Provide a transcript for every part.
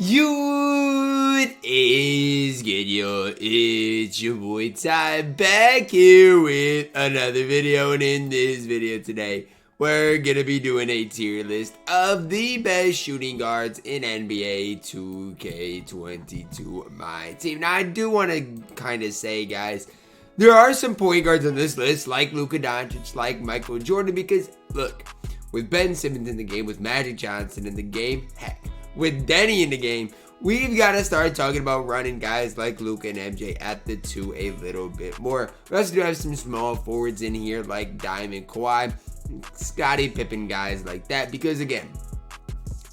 It is good, yo. It's your boy Ty back here with another video, and in this video today, we're gonna be doing a tier list of the best shooting guards in NBA 2K22 MyTEAM. Now, I do want to kind of say, guys, there are some point guards on this list, like Luka, Doncic, like Michael Jordan, because look, with Ben Simmons in the game, with Magic Johnson in the game, heck, with Denny in the game, we've got to start talking about running guys like Luka and MJ at the 2 a little bit more. We also do have some small forwards in here like Diamond, Kawhi, Scottie Pippen, guys like that, because again,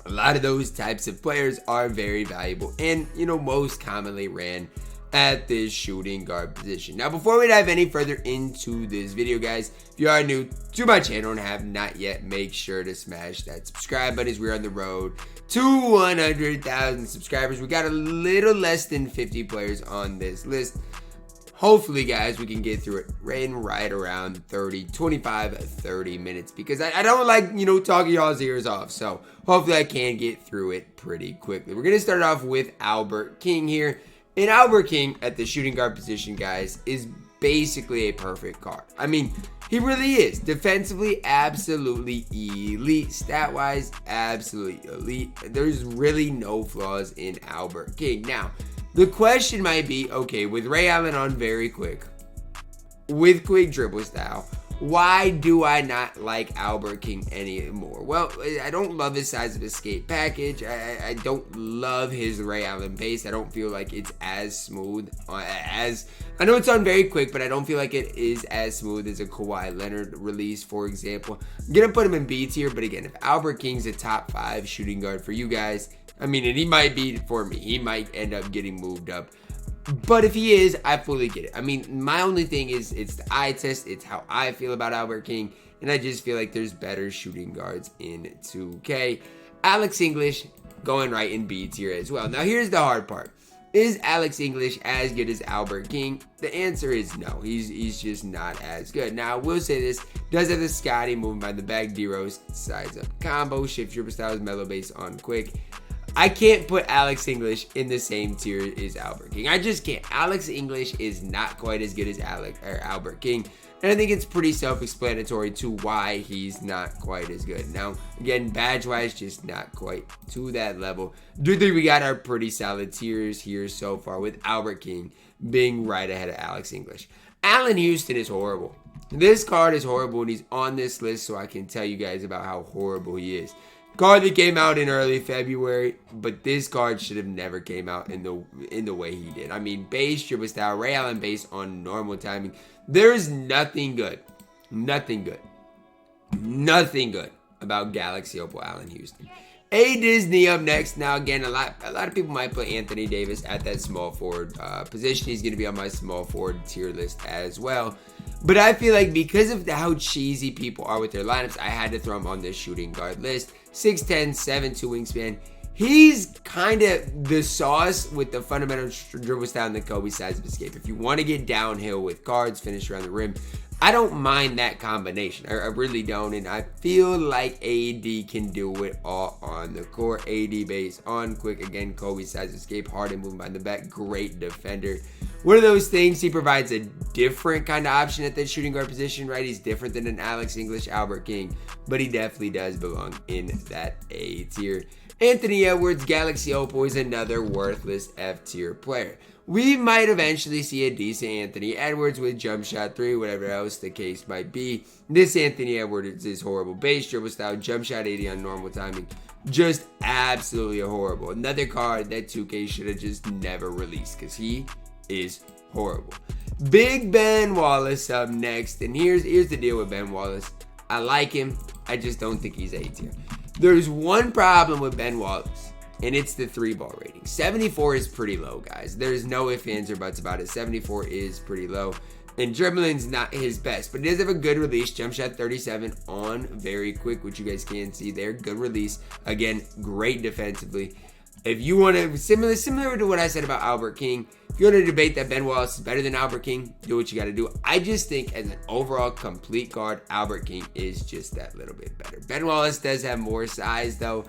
a lot of those types of players are very valuable and, you know, most commonly ran at this shooting guard position. Now, before we dive any further into this video, guys, if you are new to my channel and have not yet, make sure to smash that subscribe button as we're on the road to 100,000 subscribers. We got a little less than 50 players on this list. Hopefully, guys, we can get through it right around 30 minutes, because I don't like, you know, talking y'all's ears off. So hopefully I can get through it pretty quickly. We're going to start off with Albert King here. And Albert King at the shooting guard position, guys, is basically a perfect guard. I mean, he really is. Defensively, absolutely elite. Stat-wise, absolutely elite. There's really no flaws in Albert King. Now, the question might be, okay, with Ray Allen on very quick, with quick dribble style, why do I not like Albert King anymore? Well, I don't love his size of escape package. I don't love his Ray Allen base. I don't feel like it's as smooth as, I know it's on very quick, but I don't feel like it is as smooth as a Kawhi Leonard release, for example. I'm going to put him in B tier, but again, if Albert King's a top 5 shooting guard for you guys, I mean, and he might be for me, he might end up getting moved up. But if he is, I fully get it. I mean, my only thing is, it's the eye test. It's how I feel about Albert King. And I just feel like there's better shooting guards in 2K. Alex English going right in B tier as well. Now, here's the hard part. Is Alex English as good as Albert King? The answer is no. He's just not as good. Now, I will say this. Does have the Scottie moving by the back, D-Rose, size up combo, shift dribble styles, mellow base on quick. I can't put Alex English in the same tier as Albert King. I just can't. Alex English is not quite as good as Albert King. And I think it's pretty self-explanatory to why he's not quite as good. Now, again, badge-wise, just not quite to that level. Do think we got our pretty solid tiers here so far, with Albert King being right ahead of Alex English. Allen Houston is horrible. This card is horrible, and he's on this list, so I can tell you guys about how horrible he is. Card that came out in early February, but this card should have never came out in the way he did. I mean, base, dribble style, Ray Allen base on normal timing. There's nothing good about Galaxy Opal Allen Houston. A Disney up next. Now, again, a lot of people might put Anthony Davis at that small forward position. He's going to be on my small forward tier list as well. But I feel like because of how cheesy people are with their lineups, I had to throw him on this shooting guard list. 6'10", 7'2" wingspan. He's kind of the sauce with the fundamental dribble style and the Kobe size of escape. If you want to get downhill with guards, finish around the rim, I don't mind that combination. I really don't. And I feel like AD can do it all on the court. AD base on quick. Again, Kobe size escape. Hard and moving by the back. Great defender. One of those things, he provides a different kind of option at that shooting guard position, right? He's different than an Alex English, Albert King, but he definitely does belong in that A tier. Anthony Edwards, Galaxy Opal, is another worthless F tier player. We might eventually see a decent Anthony Edwards with jump shot 3, whatever else the case might be. This Anthony Edwards is horrible. Base, dribble style, jump shot 80 on normal timing. Just absolutely horrible. Another card that 2K should have just never released, because he is horrible. Big Ben Wallace up next, and here's the deal with Ben Wallace. I like him. I just don't think he's A tier. There's one problem with Ben Wallace, and it's the 3-ball rating. 74 is pretty low, guys. There's no ifs, ands, or buts about it. 74 is pretty low, and dribbling's not his best, but he does have a good release. Jump shot 37 on very quick, which you guys can see there. Good release. Again, great defensively. If you want to, similar to what I said about Albert King, if you want to debate that Ben Wallace is better than Albert King, do what you got to do. I just think as an overall complete guard, Albert King is just that little bit better. Ben Wallace does have more size, though.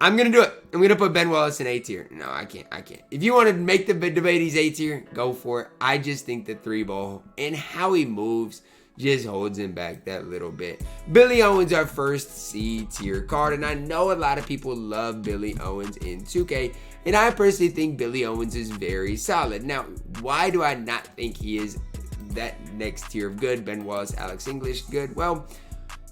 I'm going to do it. I'm going to put Ben Wallace in A tier. No, I can't. If you want to make the debate he's A tier, go for it. I just think the 3-ball and how he moves just holds him back that little bit. Billy Owens, our first C tier card, and I know a lot of people love Billy Owens in 2K, and I personally think Billy Owens is very solid. Now, why do I not think he is that next tier of good? Ben Wallace, Alex English, good. Well,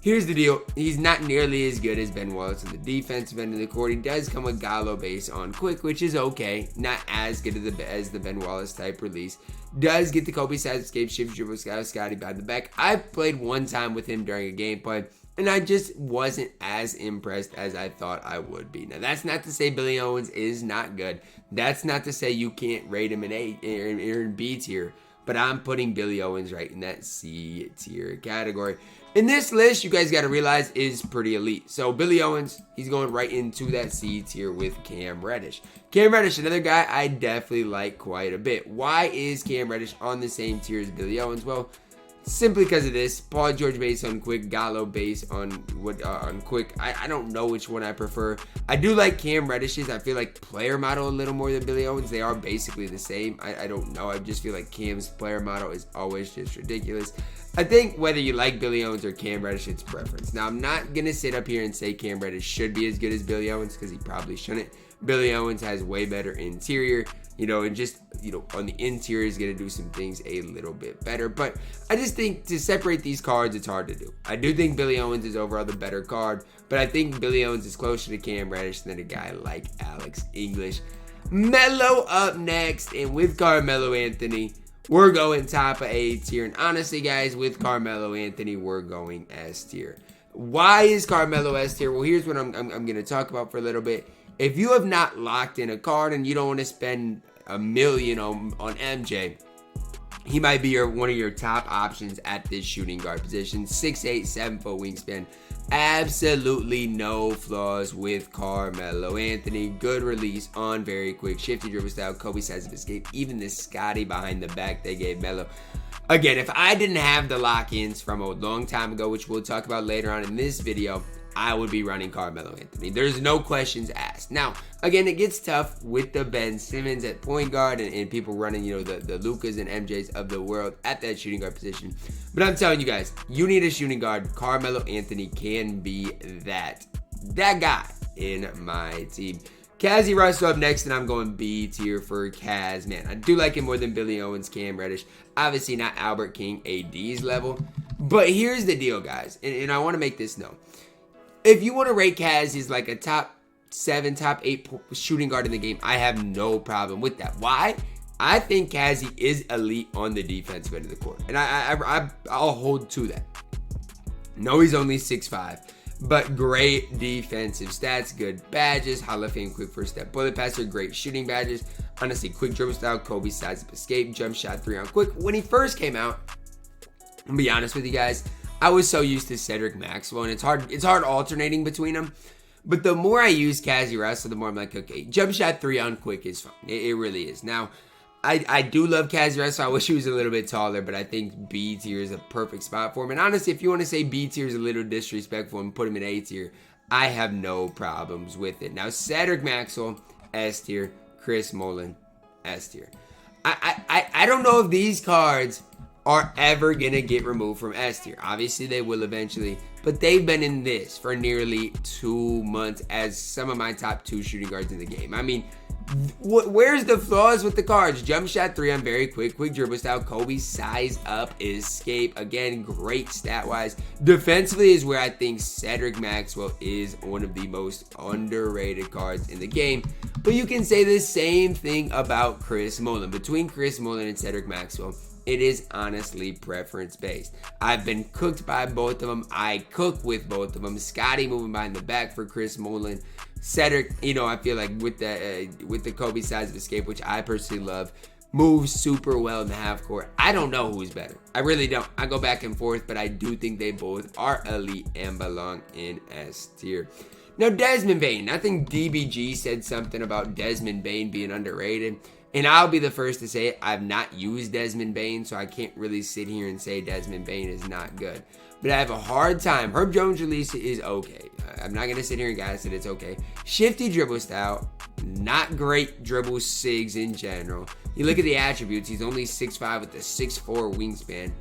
here's the deal. He's not nearly as good as Ben Wallace on the defensive end of the court. He does come with Gallo base on quick, which is okay. Not as good as the Ben Wallace type release. Does get the Kobe size escape, shift dribble, Scotty behind the back. I played one time with him during a gameplay, and I just wasn't as impressed as I thought I would be. Now, that's not to say Billy Owens is not good. That's not to say you can't rate him in A or in B tier. But I'm putting Billy Owens right in that C tier category. And this list, you guys got to realize, is pretty elite. So Billy Owens, he's going right into that C tier with Cam Reddish. Cam Reddish, another guy I definitely like quite a bit. Why is Cam Reddish on the same tier as Billy Owens? Well, simply because of this. Paul George base on quick, Gallo base on quick. I don't know which one I prefer. I do like Cam Reddish's. I feel like player model a little more than Billy Owens. They are basically the same. I don't know. I just feel like Cam's player model is always just ridiculous. I think whether you like Billy Owens or Cam Reddish, it's preference. Now, I'm not going to sit up here and say Cam Reddish should be as good as Billy Owens because he probably shouldn't. Billy Owens has way better interior, and just, on the interior is going to do some things a little bit better. But I just think to separate these cards, it's hard to do. I do think Billy Owens is overall the better card, but I think Billy Owens is closer to Cam Reddish than a guy like Alex English. Melo up next, and with Carmelo Anthony, we're going top of A tier. And honestly, guys, with Carmelo Anthony, we're going S tier. Why is Carmelo S tier? Well, here's what I'm going to talk about for a little bit. If you have not locked in a card and you don't want to spend $1 million on MJ, he might be one of your top options at this shooting guard position. 6'8", 7-foot wingspan. Absolutely no flaws with Carmelo Anthony. Good release on very quick. Shifty dribble style. Kobe size of escape. Even the Scotty behind the back they gave Melo. Again, if I didn't have the lock-ins from a long time ago, which we'll talk about later on in this video, I would be running Carmelo Anthony. There's no questions asked. Now, again, it gets tough with the Ben Simmons at point guard and people running, the Lukas and MJs of the world at that shooting guard position. But I'm telling you guys, you need a shooting guard. Carmelo Anthony can be that guy in my team. Cazzie Russell up next, and I'm going B tier for Caz. Man, I do like him more than Billy Owens, Cam Reddish. Obviously not Albert King AD's level. But here's the deal, guys, and I want to make this known. If you want to rate Caz as like a top 7, top 8 shooting guard in the game, I have no problem with that. Why? I think Cazzie is elite on the defensive end of the court. And I'll hold to that. No, he's only 6'5", but great defensive stats, good badges, Hall of Fame quick first step bullet passer, great shooting badges. Honestly, quick dribble style, Kobe size of escape, jump shot 3 on quick. When he first came out, I'm gonna be honest with you guys, I was so used to Cedric Maxwell, and it's hard alternating between them. But the more I use Cazzie Russell, the more I'm like, okay, jump shot 3 on quick is fine. It really is. Now, I do love Cazzie Russell. I wish he was a little bit taller, but I think B tier is a perfect spot for him. And honestly, if you want to say B tier is a little disrespectful and put him in A tier, I have no problems with it. Now, Cedric Maxwell, S tier. Chris Mullin, S tier. I don't know if these cards are ever going to get removed from S tier. Obviously, they will eventually, but they've been in this for nearly 2 months as some of my top 2 shooting guards in the game. I mean, where's the flaws with the cards? Jump shot 3 on very quick dribble style. Kobe size up, escape. Again, great stat-wise. Defensively is where I think Cedric Maxwell is one of the most underrated cards in the game. But you can say the same thing about Chris Mullin. Between Chris Mullin and Cedric Maxwell, it is honestly preference-based. I've been cooked by both of them. I cook with both of them. Scotty moving behind the back for Chris Mullin. Cedric, I feel like with the Kobe size of escape, which I personally love, moves super well in the half court. I don't know who's better. I really don't. I go back and forth, but I do think they both are elite and belong in S tier. Now, Desmond Bane. I think DBG said something about Desmond Bane being underrated. And I'll be the first to say it. I've not used Desmond Bane, so I can't really sit here and say Desmond Bane is not good. But I have a hard time. Herb Jones' release is okay. I'm not going to sit here and guys that it's okay. Shifty dribble style. Not great dribble sigs in general. You look at the attributes. He's only 6'5" with a 6'4" wingspan.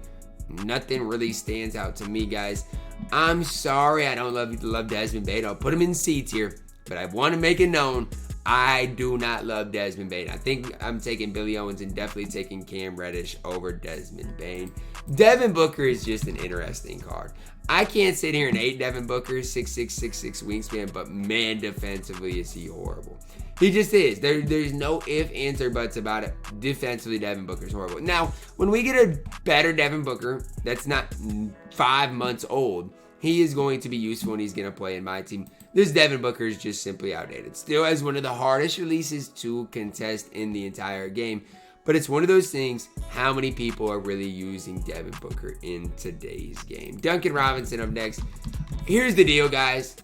Nothing really stands out to me, guys. I'm sorry I don't love Desmond Bane. I'll put him in C tier. But I want to make it known, I do not love Desmond Bane. I think I'm taking Billy Owens and definitely taking Cam Reddish over Desmond Bane. Devin Booker is just an interesting card. I can't sit here and hate Devin Booker, 6'6", 6'6" wingspan, but man, defensively is he horrible. He just is. There's no if, ands, or buts about it. Defensively, Devin Booker's horrible. Now, when we get a better Devin Booker that's not 5 months old, he is going to be useful and he's going to play in my team. This Devin Booker is just simply outdated. Still has one of the hardest releases to contest in the entire game. But it's one of those things, how many people are really using Devin Booker in today's game? Duncan Robinson up next. Here's the deal, guys.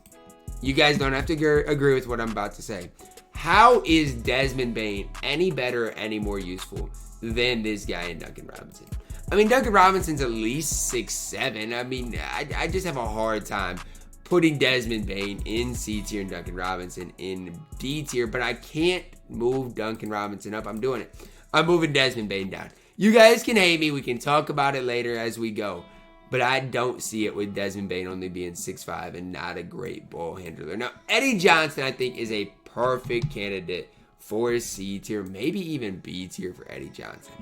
You guys don't have to agree with what I'm about to say. How is Desmond Bane any better or any more useful than this guy in Duncan Robinson? I mean, Duncan Robinson's at least 6'7". I mean, I just have a hard time putting Desmond Bane in C tier and Duncan Robinson in D tier, but I can't move Duncan Robinson up. I'm doing it. I'm moving Desmond Bane down. You guys can hate me. We can talk about it later as we go. But I don't see it with Desmond Bane only being 6'5" and not a great ball handler. Now, Eddie Johnson, I think, is a perfect candidate for C tier, maybe even B tier for Eddie Johnson.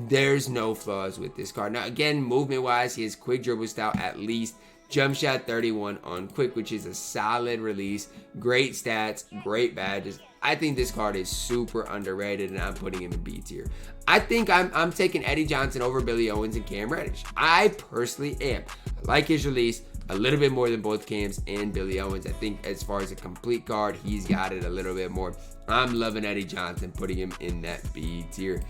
There's no flaws with this card. Now, again, movement-wise, he has quick dribble style at least. Jump shot 31 on quick, which is a solid release. Great stats, great badges. I think this card is super underrated, and I'm putting him in B tier. I think I'm taking Eddie Johnson over Billy Owens and Cam Reddish. I personally am. I like his release a little bit more than both Cams and Billy Owens. I think as far as a complete card, he's got it a little bit more. I'm loving Eddie Johnson, putting him in that B tier.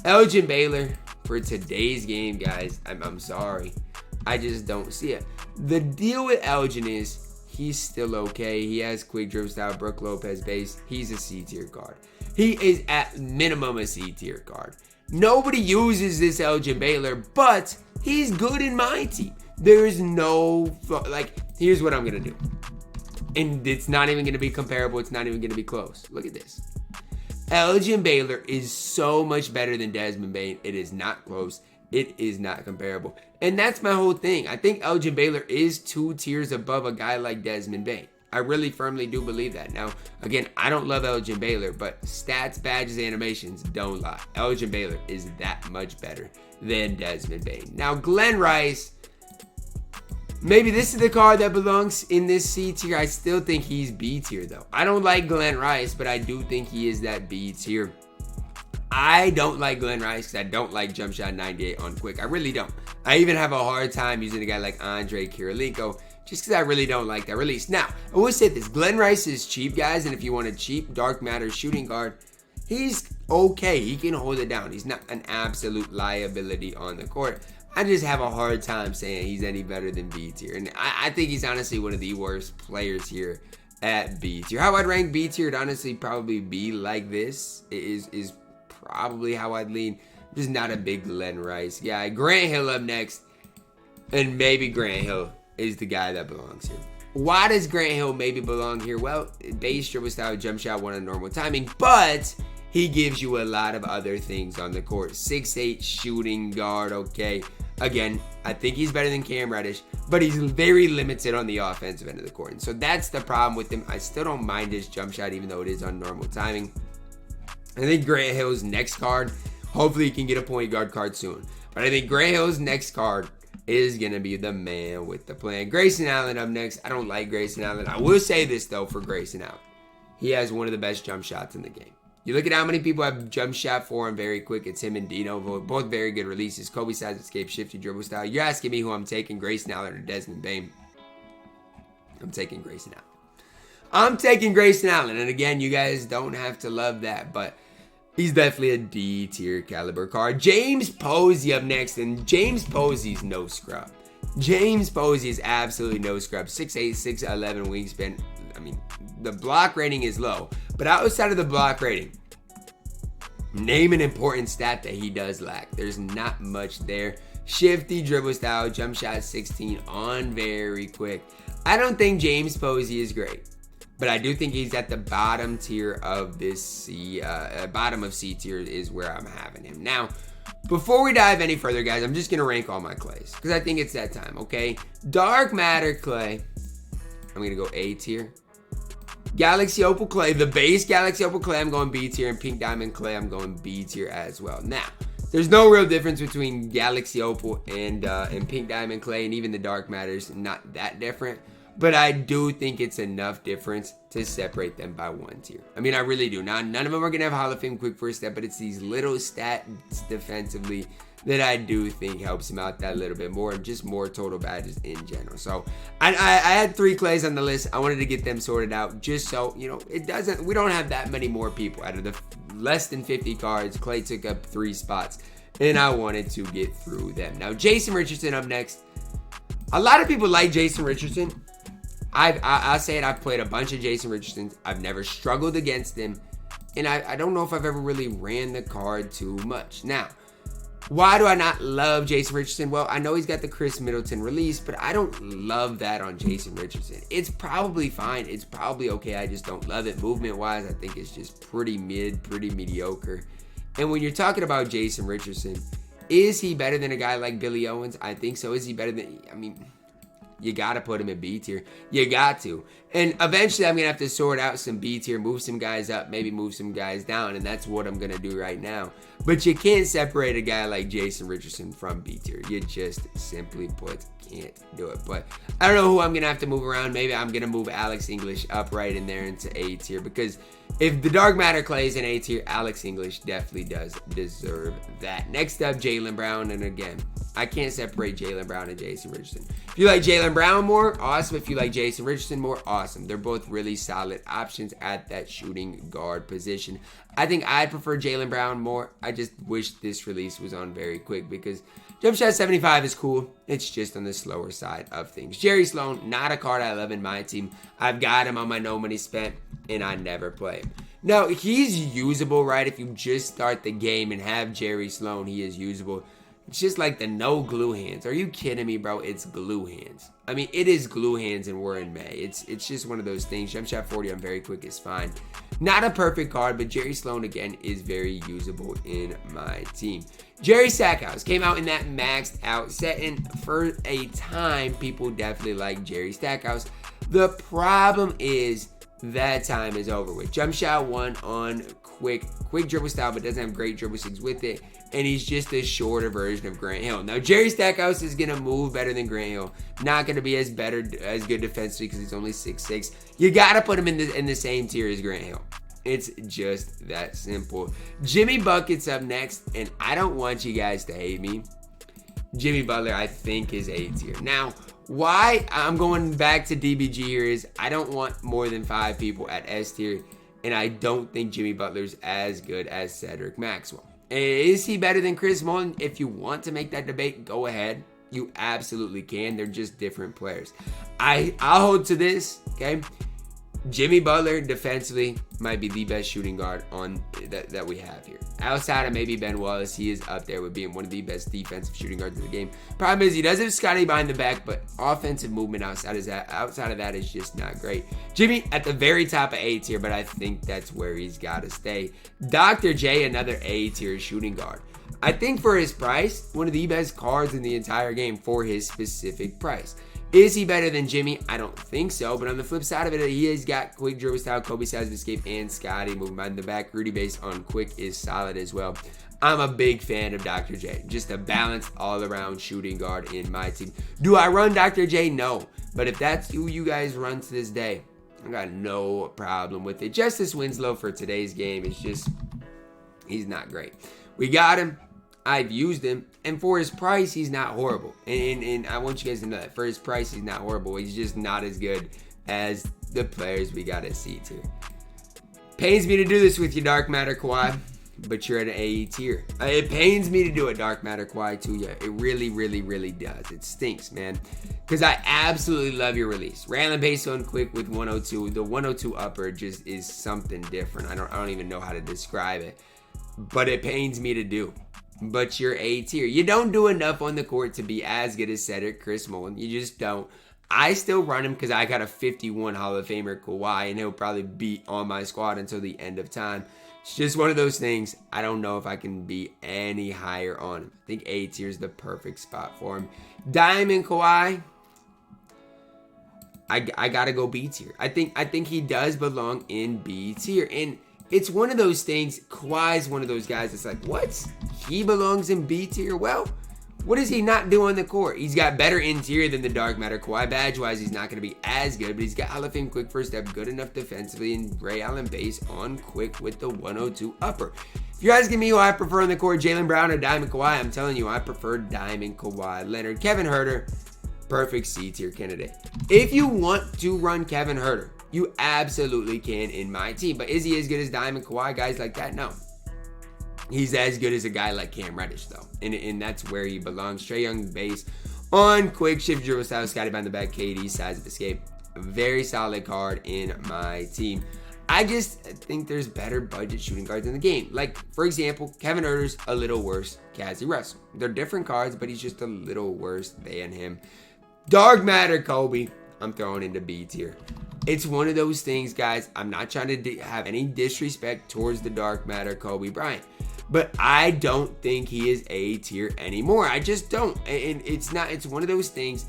Elgin Baylor for today's game, guys. I'm sorry. I just don't see it. The deal with Elgin is he's still okay. He has quick dribble style, Brook Lopez base. He's a C tier card. He is at minimum a C tier card. Nobody uses this Elgin Baylor, but he's good in my team. There's no, here's what I'm going to do. And it's not even going to be comparable. It's not even going to be close. Look at this. Elgin Baylor is so much better than Desmond Bane. It is not close. It is not comparable. And that's my whole thing. I think Elgin Baylor is 2 tiers above a guy like Desmond Bane. I really firmly do believe that. Now, again, I don't love Elgin Baylor, but stats, badges, animations don't lie. Elgin Baylor is that much better than Desmond Bane. Now, Glen Rice, maybe this is the card that belongs in this C tier. I still think he's B tier, though. I don't like Glen Rice, but I do think he is that B tier. I don't like Glen Rice because I don't like jump shot 98 on quick. I really don't. I even have a hard time using a guy like Andre Kirilenko just because I really don't like that release. Now, I will say this. Glen Rice is cheap, guys, and if you want a cheap dark matter shooting guard, he's okay. He can hold it down. He's not an absolute liability on the court. I just have a hard time saying he's any better than B tier. And I think he's honestly one of the worst players here at B tier. How I'd rank B tier would honestly probably be like this. It is probably how I'd lean. I'm just not a big Glen Rice guy. Grant Hill up next. And maybe Grant Hill is the guy that belongs here. Why does Grant Hill maybe belong here? Well, base dribble style, jump shot, 1 on normal timing. But he gives you a lot of other things on the court. 6'8" shooting guard, okay. Again, I think he's better than Cam Reddish, but he's very limited on the offensive end of the court. And so that's the problem with him. I still don't mind his jump shot, even though it is on normal timing. I think Grant Hill's next card, hopefully he can get a point guard card soon. But I think Grant Hill's next card is going to be the man with the plan. Grayson Allen up next. I don't like Grayson Allen. I will say this, though, for Grayson Allen. He has one of the best jump shots in the game. You look at how many people have jump shot for him very quick. It's him and Dino. Both very good releases. Kobe size escape, shifty dribble style. You're asking me who I'm taking, Grayson Allen or Desmond Bane. I'm taking Grayson Allen. I'm taking Grayson Allen. And again, you guys don't have to love that, but he's definitely a D tier caliber card. James Posey up next. And James Posey's no scrub. James Posey is absolutely no scrub. 6'8", 6'11" wingspan. I mean, the block rating is low. But outside of the block rating, name an important stat that he does lack. There's not much there. Shifty dribble style, jump shot 16 on very quick. I don't think James Posey is great, but I do think he's at the bottom tier of this bottom of C tier is where I'm having him. Now, before we dive any further, guys, I'm just going to rank all my clays because I think it's that time, okay? Dark Matter clay, I'm going to go A tier. Galaxy Opal clay, the base Galaxy Opal clay, I'm going B tier, and Pink Diamond clay, I'm going B tier as well. Now, there's no real difference between Galaxy Opal and Pink Diamond clay, and even the Dark Matter's not that different. But I do think it's enough difference to separate them by one tier. I mean, I really do. Now, none of them are going to have Hall of Fame quick first step, but it's these little stats defensively that I do think helps him out that little bit more, and just more total badges in general. So I had 3 clays on the list. I wanted to get them sorted out just so, you know, we don't have that many more people. Out of the less than 50 cards, clay took up 3 spots, and I wanted to get through them. Now, Jason Richardson up next. A lot of people like Jason Richardson. I'll say it, I've played a bunch of Jason Richardsons. I've never struggled against him, and I don't know if I've ever really ran the card too much. Now, why do I not love Jason Richardson? Well, I know he's got the Chris Middleton release, but I don't love that on Jason Richardson. It's probably fine. It's probably okay. I just don't love it. Movement-wise, I think it's just pretty mediocre. And when you're talking about Jason Richardson, is he better than a guy like Billy Owens? I think so. Is he better than... I mean... You got to put him in B tier. You got to. And eventually I'm going to have to sort out some B tier, move some guys up, maybe move some guys down, and that's what I'm going to do right now. But you can't separate a guy like Jason Richardson from B tier. You just simply put can't do it. But I don't know who I'm going to have to move around. Maybe I'm going to move Alex English up right in there into A tier, because if the Dark Matter clay is in A tier, Alex English definitely does deserve that. Next up, Jaylen Brown, and again, I can't separate Jaylen Brown and Jason Richardson. If you like Jaylen Brown more, awesome. If you like Jason Richardson more, awesome. They're both really solid options at that shooting guard position. I think I'd prefer Jaylen Brown more. I just wish this release was on very quick, because jump shot 75 is cool. It's just on the slower side of things. Jerry Sloan, not a card I love in my team. I've got him on my no money spent, and I never play him. No, he's usable, right? If you just start the game and have Jerry Sloan, he is usable. It's just like the no glue hands. Are you kidding me, bro? It's glue hands. I mean, it is glue hands, and we're in May. It's just one of those things. Jump shot 40 on very quick is fine. Not a perfect card, but Jerry Sloan, again, is very usable in my team. Jerry Stackhouse came out in that maxed out setting. For a time, people definitely like Jerry Stackhouse. The problem is that time is over with. Jump shot 1 on quick dribble style, but doesn't have great dribble sticks with it. And he's just a shorter version of Grant Hill. Now, Jerry Stackhouse is going to move better than Grant Hill. Not going to be as good defensively because he's only 6'6". You got to put him in the same tier as Grant Hill. It's just that simple. Jimmy Bucket's up next, and I don't want you guys to hate me. Jimmy Butler, I think, is A tier. Now, why I'm going back to DBG here is I don't want more than 5 people at S tier, and I don't think Jimmy Butler's as good as Cedric Maxwell. Is he better than Chris Mullin? If you want to make that debate, go ahead. You absolutely can. They're just different players. I'll hold to this, okay? Jimmy Butler defensively might be the best shooting guard on that we have here. Outside of maybe Ben Wallace, he is up there with being one of the best defensive shooting guards in the game. Problem is he does have Scotty behind the back, but offensive movement outside of that is just not great. Jimmy at the very top of A tier, but I think that's where he's got to stay. Dr. J, another A tier shooting guard. I think for his price, one of the best cards in the entire game for his specific price. Is he better than Jimmy? I don't think so. But on the flip side of it, he has got quick dribble style, Kobe size of escape, and Scotty moving behind the back. Rudy Base on quick is solid as well. I'm a big fan of Dr. J. Just a balanced all-around shooting guard in my team. Do I run Dr. J? No. But if that's who you guys run to this day, I got no problem with it. Justice Winslow for today's game is just, he's not great. We got him. I've used him, and for his price, he's not horrible. And I want you guys to know that for his price, he's not horrible. He's just not as good as the players we got at C tier. Pains me to do this with you, Dark Matter Kawhi, but you're at an A tier. It pains me to do it, Dark Matter Kawhi, to you. It really, really, really does. It stinks, man, because I absolutely love your release. Random base on quick with 102. The 102 upper just is something different. I don't even know how to describe it, but it pains me to do. But you're A tier. You don't do enough on the court to be as good as Cedric, Chris Mullin. You just don't. I still run him because I got a 51 Hall of Famer Kawhi, and he'll probably be on my squad until the end of time. It's just one of those things. I don't know if I can be any higher on him. I think A tier is the perfect spot for him. Diamond Kawhi, I gotta go B tier. I think he does belong in B tier. And it's one of those things. Kawhi's one of those guys that's like, what? He belongs in B tier? Well, what does he not do on the court? He's got better interior than the Dark Matter. Kawhi badge-wise, he's not going to be as good, but he's got Hall of Fame quick first step, good enough defensively, and Ray Allen base on quick with the 102 upper. If you're asking me who I prefer on the court, Jaylen Brown or Diamond Kawhi, I'm telling you, I prefer Diamond Kawhi Leonard. Kevin Huerter, perfect C tier candidate. If you want to run Kevin Huerter, you absolutely can in my team, but is he as good as Diamond Kawhi, guys like that? No. He's as good as a guy like Cam Reddish, though. And that's where he belongs. Trae Young base on quick shift dribble style, Scotty behind the back, KD, size of escape. Very solid card in my team. I just think there's better budget shooting guards in the game. Like, for example, Kevin Huerter's a little worse. Cazzie Russell. They're different cards, but he's just a little worse than him. Dark Matter Kobe, I'm throwing into B tier. It's one of those things, guys. I'm not trying to have any disrespect towards the Dark Matter Kobe Bryant, but I don't think he is A tier anymore. I just don't. And it's one of those things.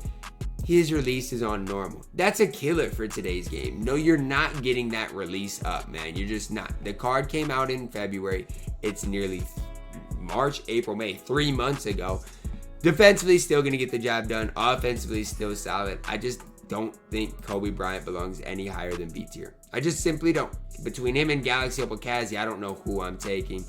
His release is on normal. That's a killer for today's game. No, you're not getting that release up, man. You're just not. The card came out in February. It's nearly March, April, May, 3 months ago. Defensively, still going to get the job done. Offensively, still solid. I just don't think Kobe Bryant belongs any higher than B tier. I just simply don't. Between him and Galaxy Opal Cazzie, I don't know who I'm taking.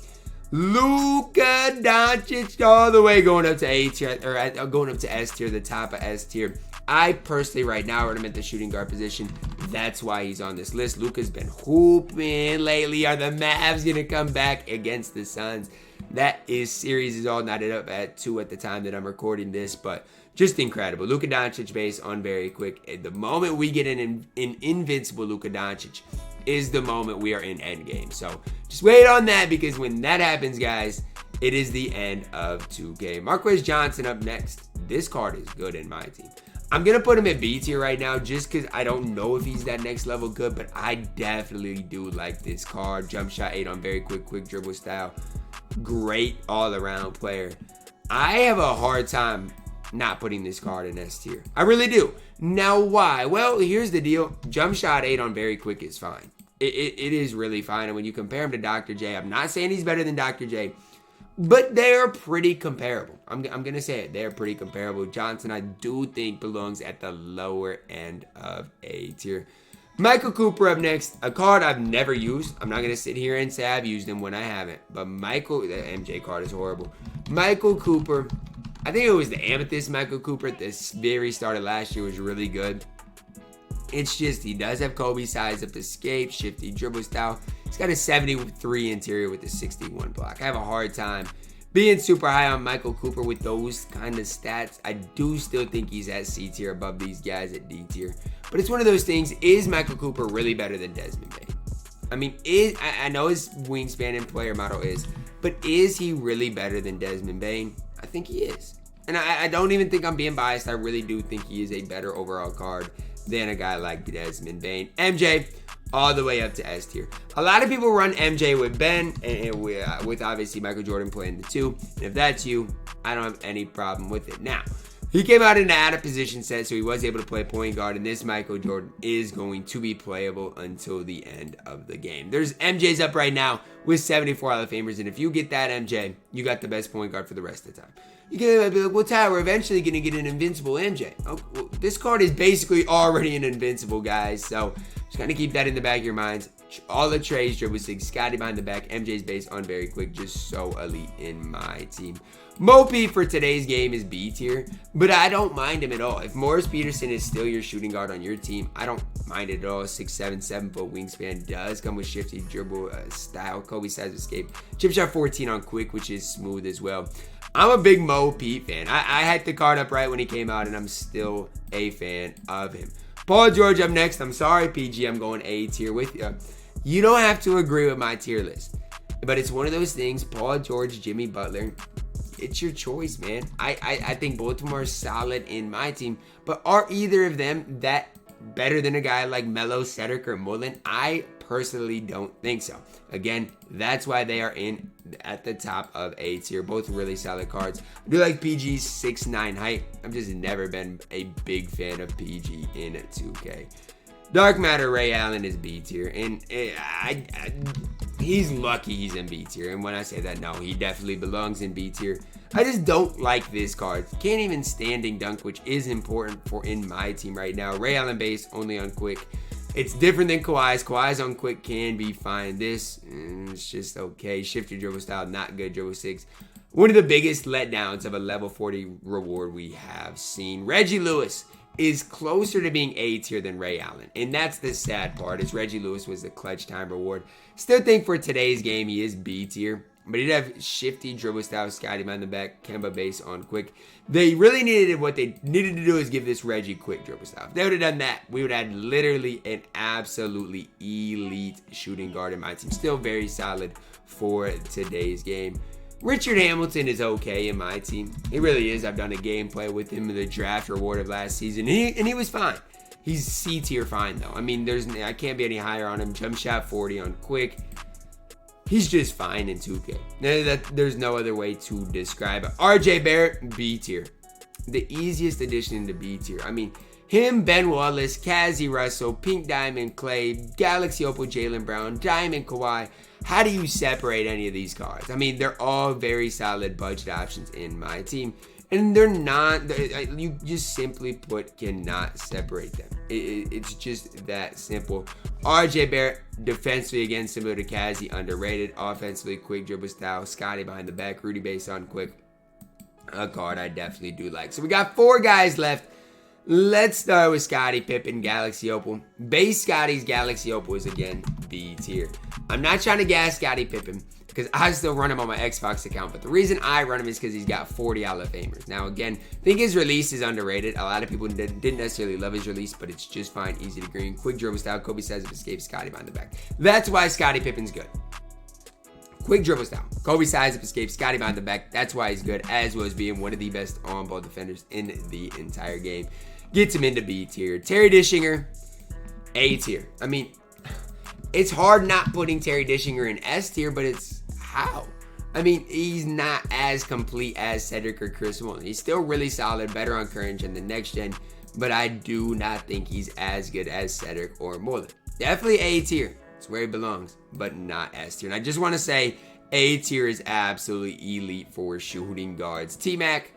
Luka Doncic all the way going up to A tier, or going up to S tier, the top of S tier. I personally right now run him at the shooting guard position. That's why he's on this list. Luka's been hooping lately. Are the Mavs going to come back against the Suns? That series is all knotted up at 2 at the time that I'm recording this, but just incredible. Luka Doncic base on very quick. At the moment we get an invincible Luka Doncic is the moment we are in endgame. So just wait on that, because when that happens, guys, it is the end of 2K. Marquez Johnson up next. This card is good in my team. I'm going to put him at B tier right now just because I don't know if he's that next level good, but I definitely do like this card. Jump shot 8 on very quick dribble style. Great all-around player. I have a hard time not putting this card in S tier. I really do. Now, why? Well, here's the deal. Jump shot 8 on very quick is fine. It is really fine. And when you compare him to Dr. J, I'm not saying he's better than Dr. J, but they're pretty comparable. I'm going to say it. They're pretty comparable. Johnson, I do think, belongs at the lower end of A tier. Michael Cooper up next. A card I've never used. I'm not going to sit here and say I've used him when I haven't. But the MJ card is horrible. Michael Cooper, I think it was the Amethyst Michael Cooper at the very start of last year was really good. It's just he does have Kobe size up escape, shifty dribble style. He's got a 73 interior with a 61 block. I have a hard time being super high on Michael Cooper with those kind of stats. I do still think he's at C tier above these guys at D tier. But it's one of those things. Is Michael Cooper really better than Desmond Bane? I mean, I know his wingspan and player model is, but is he really better than Desmond Bane? I think he is. And I don't even think I'm being biased. I really do think he is a better overall card than a guy like Desmond Bane. MJ, all the way up to S tier. A lot of people run MJ with Ben and with obviously Michael Jordan playing the 2. And if that's you, I don't have any problem with it. Now, he came out in the out of position set, so he was able to play point guard, and this Michael Jordan is going to be playable until the end of the game. There's MJ's up right now with 74 Hall of Famers, and if you get that MJ, you got the best point guard for the rest of the time. You can be like, well, Ty, we're eventually going to get an invincible MJ. Oh, well, this card is basically already an invincible, guys, so just kind of keep that in the back of your minds. All the Trey's dribble 6, Scotty behind the back, MJ's base on very quick, just so elite in my team. Mopey for today's game is B tier, but I don't mind him at all. If Morris Peterson is still your shooting guard on your team, I don't mind it at all. 6'7", 7-foot wingspan, does come with shifty dribble style, Kobe size escape, chip shot 14 on quick, which is smooth as well. I'm a big Mo Pete fan. I had the card up right when he came out, and I'm still a fan of him. Paul George up next. I'm sorry, PG, I'm going A tier with you. You don't have to agree with my tier list, but it's one of those things. Paul George, Jimmy Butler, it's your choice, man. I think both of them are solid in my team, but are either of them that better than a guy like Melo, Cedric, or Mullen? I personally don't think so. Again, that's why they are in at the top of A tier. Both really solid cards. I do like PG's 6'9" height. I've just never been a big fan of PG in 2K. Dark Matter Ray Allen is B tier, and he's lucky he's in B tier. And when I say that, no, he definitely belongs in B tier. I just don't like this card. Can't even standing dunk, which is important for in my team right now. Ray Allen base only on quick. It's different than Kawhi's. Kawhi's on quick can be fine. This, it's just okay. Shifted dribble style, not good. Dribble 6. One of the biggest letdowns of a level 40 reward we have seen. Reggie Lewis is closer to being A tier than Ray Allen. And that's the sad part, is Reggie Lewis was the clutch time reward. Still think for today's game he is B tier. But he'd have shifty dribble style, Scotty behind the back, Kemba base on quick. They really needed, what they needed to do is give this Reggie quick dribble style. If they would have done that, we would have had literally an absolutely elite shooting guard in my team. Still very solid for today's game. Richard Hamilton is okay in my team. He really is. I've done a gameplay with him in the draft reward of last season, and he was fine. He's C tier fine though. I mean, I can't be any higher on him. Jump shot 40 on quick. He's just fine in 2K. There's no other way to describe it. RJ Barrett, B tier. The easiest addition into B tier. I mean, him, Ben Wallace, Cazzie Russell, Pink Diamond Clay, Galaxy Opal Jaylen Brown, Diamond Kawhi. How do you separate any of these cards? I mean, they're all very solid budget options in my team. And they're not, you just simply put cannot separate them. It's just that simple. RJ Barrett, defensively, again, similar to Cazzie, underrated. Offensively, quick dribble style. Scotty behind the back. Rudy base on quick. A card I definitely do like. So we got 4 guys left. Let's start with Scottie Pippen, Galaxy Opal. Base Scotty's Galaxy Opal is, again, B tier. I'm not trying to gas Scottie Pippen, because I still run him on my Xbox account. But the reason I run him is because he's got 40 Hall of Famers. Now, again, I think his release is underrated. A lot of people didn't necessarily love his release, but it's just fine, easy to green. Quick dribble style, Kobe size of escape, Scotty behind the back. That's why Scottie Pippen's good. Quick dribble style, Kobe size of escape, Scotty behind the back. That's why he's good, as well as being one of the best on-ball defenders in the entire game. Gets him into B tier. Terry Dishinger, A tier. I mean, it's hard not putting Terry Dishinger in S tier, but it's how? I mean, he's not as complete as Cedric or Chris Mullen. He's still really solid, better on current gen than next gen, but I do not think he's as good as Cedric or Mullen. Definitely A tier. It's where he belongs, but not S tier. And I just want to say A tier is absolutely elite for shooting guards. T-Mac,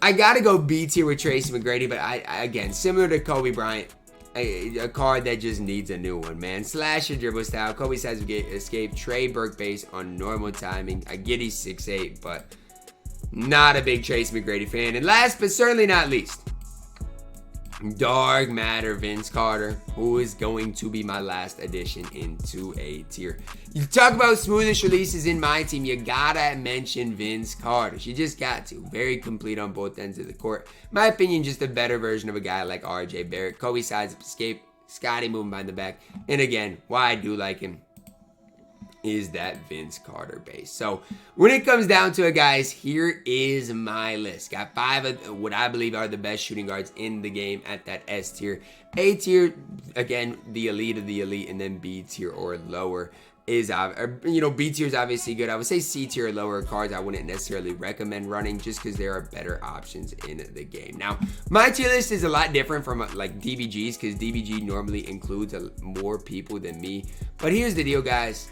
I got to go B tier with Tracy McGrady, but again, similar to Kobe Bryant, a card that just needs a new one, man. Slash and dribble style, Kobe size of escape, Trey Burke base on normal timing. I get he's 6'8", but not a big Trace McGrady fan. And last but certainly not least, Dark Matter Vince Carter, who is going to be my last addition into A tier. You talk about smoothest releases in my team, you gotta mention Vince Carter. You just got to. Very complete on both ends of the court. My opinion, just a better version of a guy like RJ Barrett. Kobe size of escape, Scotty moving behind the back. And again, why I do like him is that Vince Carter base. So when it comes down to it, guys, here is my list. Got 5 of what I believe are the best shooting guards in the game at that S tier. A tier, again, the elite of the elite, and then B tier or lower is, B tier is obviously good. I would say C tier or lower cards I wouldn't necessarily recommend running, just because there are better options in the game. Now, my tier list is a lot different from like DBG's, because DBG normally includes more people than me. But here's the deal, guys.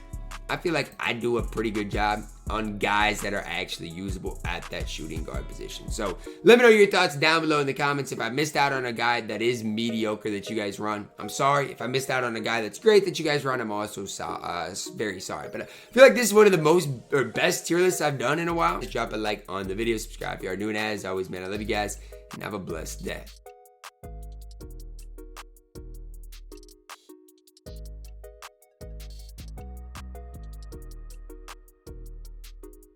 I feel like I do a pretty good job on guys that are actually usable at that shooting guard position. So let me know your thoughts down below in the comments. If I missed out on a guy that is mediocre that you guys run, I'm sorry. If I missed out on a guy that's great that you guys run, I'm also very sorry. But I feel like this is one of the best tier lists I've done in a while. Just drop a like on the video, subscribe if you are new, and as always, man, I love you guys, and have a blessed day.